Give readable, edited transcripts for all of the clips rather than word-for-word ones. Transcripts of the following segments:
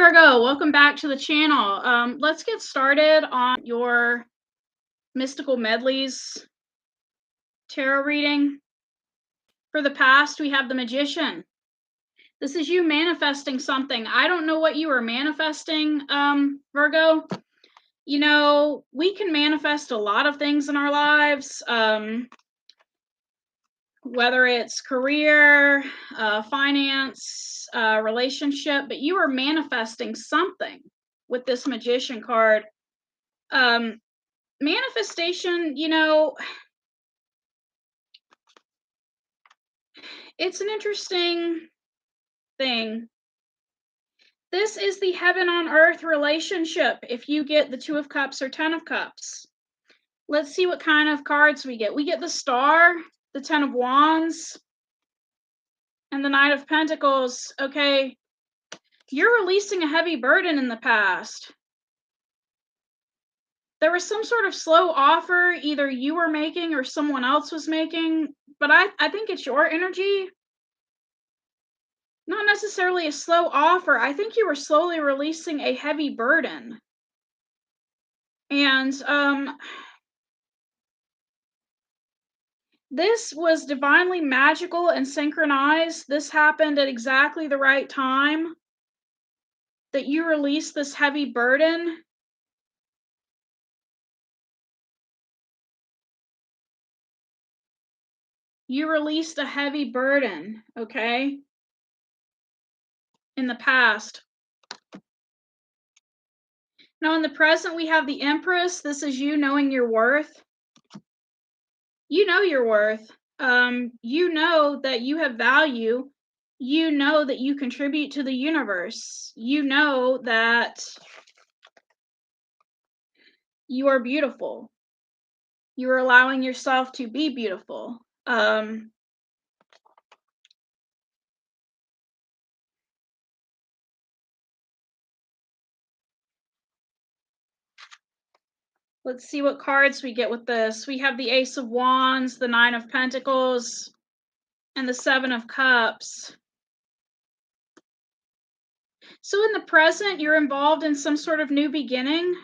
Virgo, welcome back to the channel. Let's get started on your mystical medleys tarot reading. For the past, we have the Magician. This is you manifesting something. I don't know what you are manifesting, Virgo. You know, we can manifest a lot of things in our lives, whether it's career, finance, relationship, but you are manifesting something with this Magician card. Manifestation, you know, it's an interesting thing. This is the heaven on earth relationship if you get the Two of Cups or Ten of Cups. Let's see what kind of cards we get. We get the Star, the Ten of Wands, and the Knight of Pentacles. Okay, you're releasing a heavy burden in the past. There was some sort of slow offer either you were making or someone else was making, but I think it's your energy. Not necessarily a slow offer. I think you were slowly releasing a heavy burden. And this was divinely magical and synchronized. This happened at exactly the right time that you released this heavy burden. You released a heavy burden, okay? In the past. Now in the present, we have the Empress. This is you knowing your worth. You know your worth. You know that you have value. You know that you contribute to the universe. You know that you are beautiful. You are allowing yourself to be beautiful. Let's see what cards we get with this. We have the Ace of Wands, the Nine of Pentacles, and the Seven of Cups. So in the present, you're involved in some sort of new beginning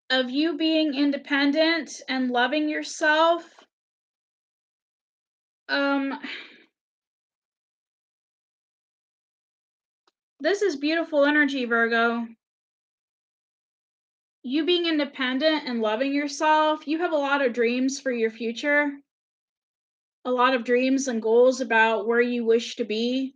of you being independent and loving yourself. This is beautiful energy, Virgo. You being independent and loving yourself, you have a lot of dreams for your future. A lot of dreams and goals about where you wish to be.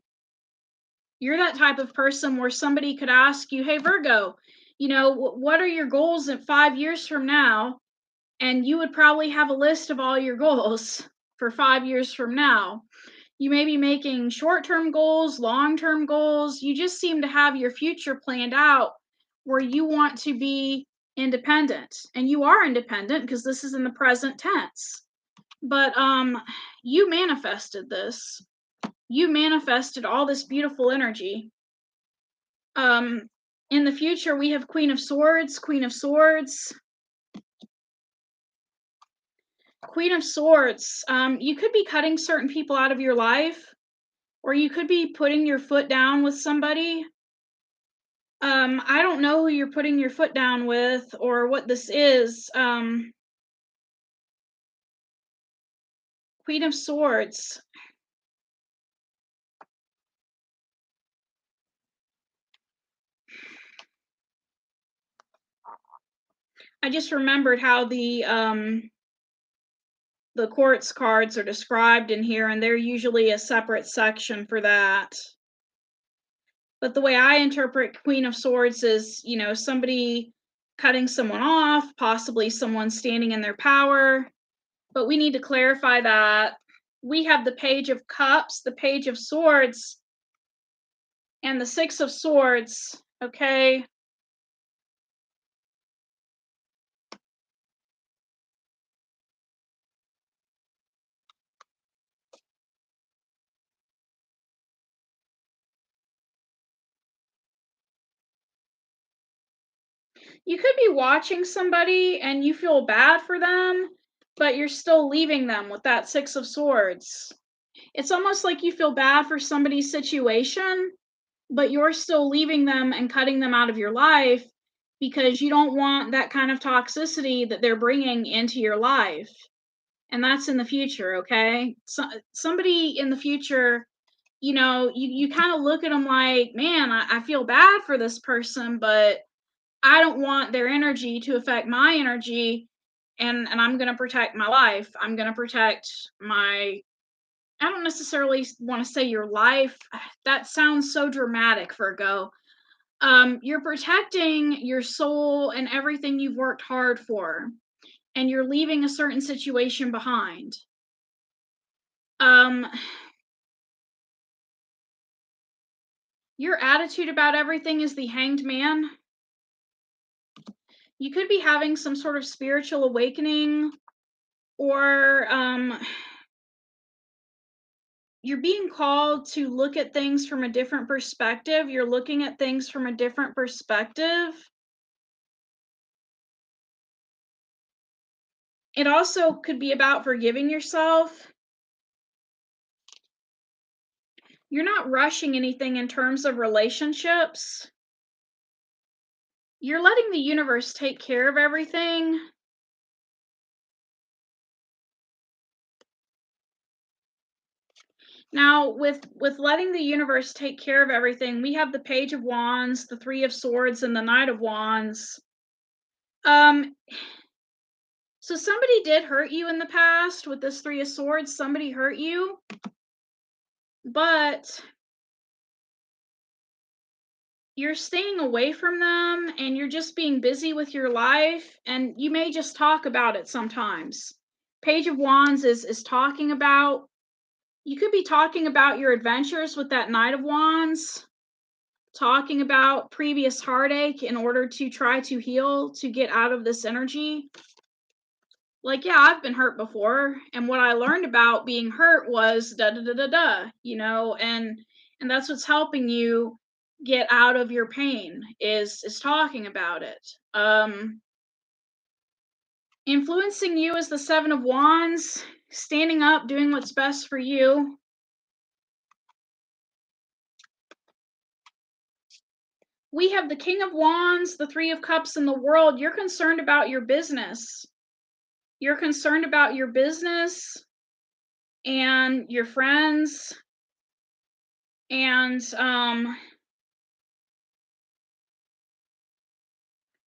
You're that type of person where somebody could ask you, hey, Virgo, you know, what are your goals in 5 years from now? And you would probably have a list of all your goals for 5 years from now. You may be making short-term goals, long-term goals. You just seem to have your future planned out where you want to be independent. And you are independent because this is in the present tense. But you manifested this. You manifested all this beautiful energy. In the future, we have Queen of Swords, Queen of Swords. Queen of Swords. You could be cutting certain people out of your life, or you could be putting your foot down with somebody. I don't know who you're putting your foot down with or what this is. Queen of Swords. I just remembered how the quartz cards are described in here, and they're usually a separate section for that. But the way I interpret Queen of Swords is, you know, somebody cutting someone off, possibly someone standing in their power. But we need to clarify that. We have the Page of Cups, the Page of Swords, and the Six of Swords, okay? You could be watching somebody and you feel bad for them, but you're still leaving them with that Six of Swords. It's almost like you feel bad for somebody's situation, but you're still leaving them and cutting them out of your life because you don't want that kind of toxicity that they're bringing into your life. And that's in the future, okay? So, somebody in the future, you kind of look at them like, man, I feel bad for this person, but I don't want their energy to affect my energy, and I'm going to protect my life. I'm going to protect my, I don't necessarily want to say your life. That sounds so dramatic, Virgo. You're protecting your soul and everything you've worked hard for, and you're leaving a certain situation behind. Um, your attitude about everything is the Hanged Man. You could be having some sort of spiritual awakening, or you're being called to look at things from a different perspective. You're looking at things from a different perspective. It also could be about forgiving yourself. You're not rushing anything in terms of relationships. You're letting the universe take care of everything. Now, with letting the universe take care of everything, we have the Page of Wands, the Three of Swords, and the Knight of Wands. So somebody did hurt you in the past with this Three of Swords. Somebody hurt you, but you're staying away from them and you're just being busy with your life, and you may just talk about it sometimes. Page of Wands is talking about, you could be talking about your adventures with that Knight of Wands, talking about previous heartache in order to try to heal, to get out of this energy. Like, yeah, I've been hurt before, and what I learned about being hurt was da da da da da, and that's what's helping you get out of your pain is talking about it. Influencing you is the Seven of Wands, standing up, doing what's best for you. We have the King of Wands, the Three of Cups, and the World. You're concerned about your business. You're concerned about your business and your friends, and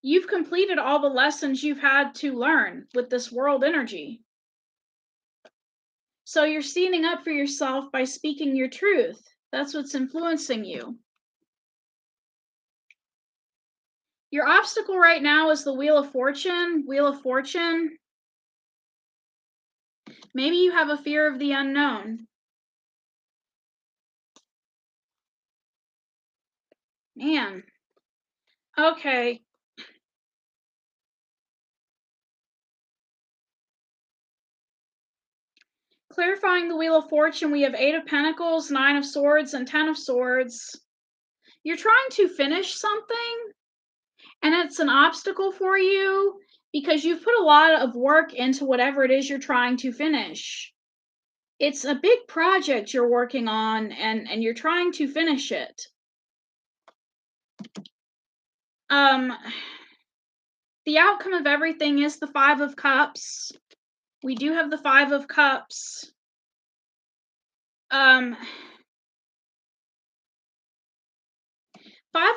you've completed all the lessons you've had to learn with this world energy. So you're standing up for yourself by speaking your truth. That's what's influencing you. Your obstacle right now is the Wheel of Fortune. Wheel of Fortune. Maybe you have a fear of the unknown. Man. Okay. Clarifying the Wheel of Fortune, we have Eight of Pentacles, Nine of Swords, and Ten of Swords. You're trying to finish something, and it's an obstacle for you because you've put a lot of work into whatever it is you're trying to finish. It's a big project you're working on, and you're trying to finish it. The outcome of everything is the Five of Cups. We do have the Five of Cups. Five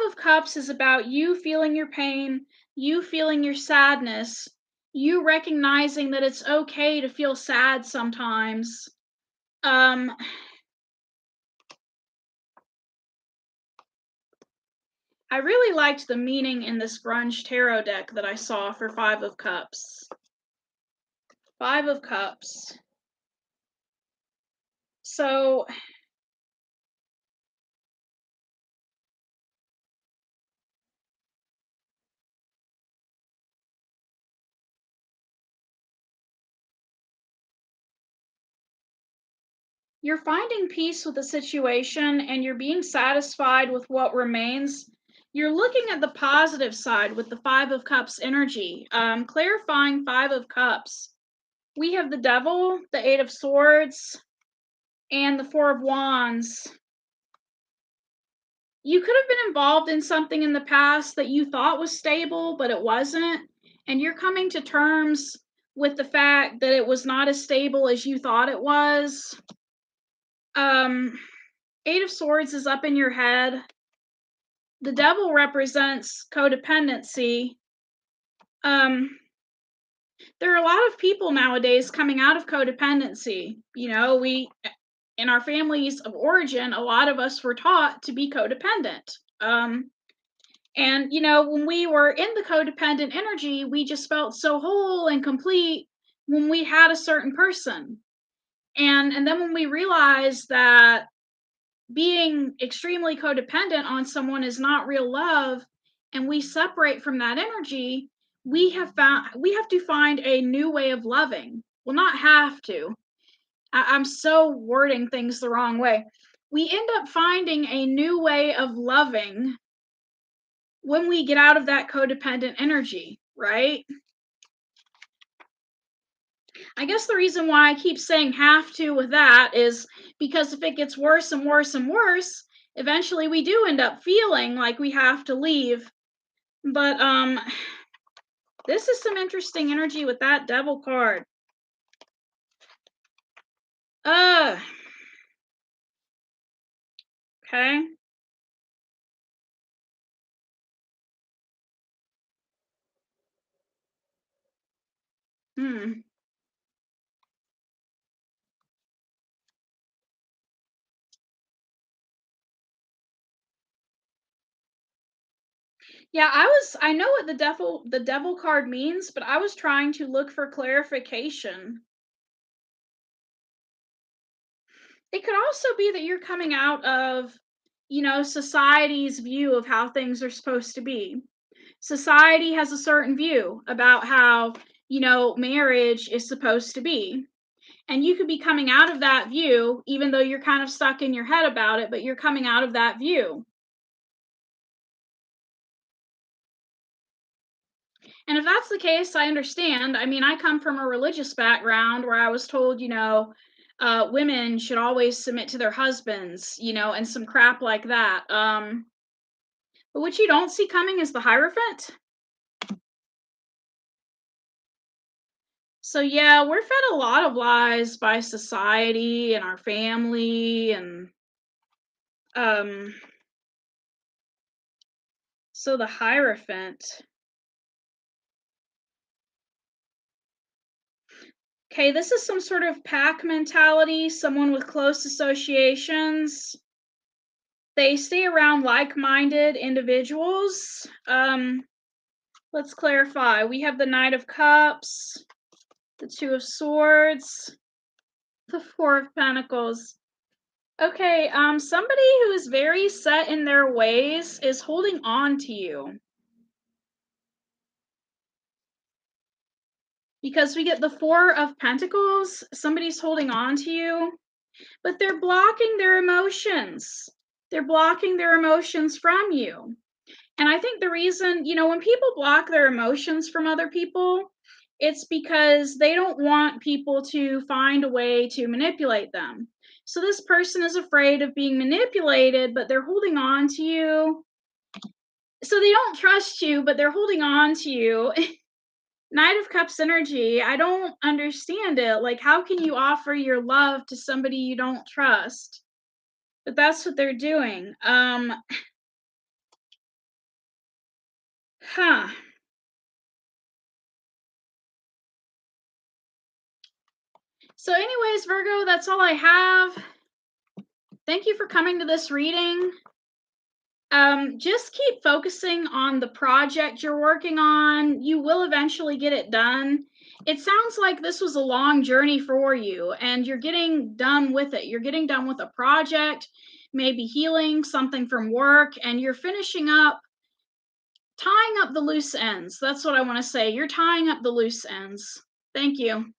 of Cups is about you feeling your pain, you feeling your sadness, you recognizing that it's okay to feel sad sometimes. I really liked the meaning in this grunge tarot deck that I saw for Five of Cups. Five of Cups. So you're finding peace with the situation and you're being satisfied with what remains. You're looking at the positive side with the Five of Cups energy. Clarifying Five of Cups. We have the Devil, the Eight of Swords, and the Four of Wands. You could have been involved in something in the past that you thought was stable, but it wasn't. And you're coming to terms with the fact that it was not as stable as you thought it was. Eight of Swords is up in your head. The Devil represents codependency. There are a lot of people nowadays coming out of codependency. We, in our families of origin, a lot of us were taught to be codependent. And when we were in the codependent energy, we just felt so whole and complete when we had a certain person. And then when we realized that being extremely codependent on someone is not real love, and we separate from that energy, we have to find a new way of loving. Well, not have to. I'm so wording things the wrong way. We end up finding a new way of loving when we get out of that codependent energy, right? I guess the reason why I keep saying have to with that is because if it gets worse and worse and worse, eventually we do end up feeling like we have to leave. But this is some interesting energy with that Devil card. Okay. Yeah, I know what the devil card means, but I was trying to look for clarification. It could also be that you're coming out of, society's view of how things are supposed to be. Society has a certain view about how, marriage is supposed to be. And you could be coming out of that view, even though you're kind of stuck in your head about it, but you're coming out of that view. And if that's the case, I understand. I mean, I come from a religious background where I was told, women should always submit to their husbands, and some crap like that. But what you don't see coming is the Hierophant. So yeah, we're fed a lot of lies by society and our family, and so the Hierophant. Okay, this is some sort of pack mentality, someone with close associations. They stay around like-minded individuals. Let's clarify. We have the Knight of Cups, the Two of Swords, the Four of Pentacles. Okay, somebody who is very set in their ways is holding on to you. Because we get the Four of Pentacles, somebody's holding on to you, but they're blocking their emotions. They're blocking their emotions from you. And I think the reason, when people block their emotions from other people, it's because they don't want people to find a way to manipulate them. So this person is afraid of being manipulated, but they're holding on to you. So they don't trust you, but they're holding on to you. Knight of Cups energy, I don't understand it. Like, how can you offer your love to somebody you don't trust? But that's what they're doing. Huh. So anyways, Virgo, that's all I have. Thank you for coming to this reading. Just keep focusing on the project you're working on. You will eventually get it done. It sounds like this was a long journey for you, and you're getting done with it. You're getting done with a project, maybe healing something from work, and you're finishing up, tying up the loose ends. That's what I want to say. You're tying up the loose ends. Thank you.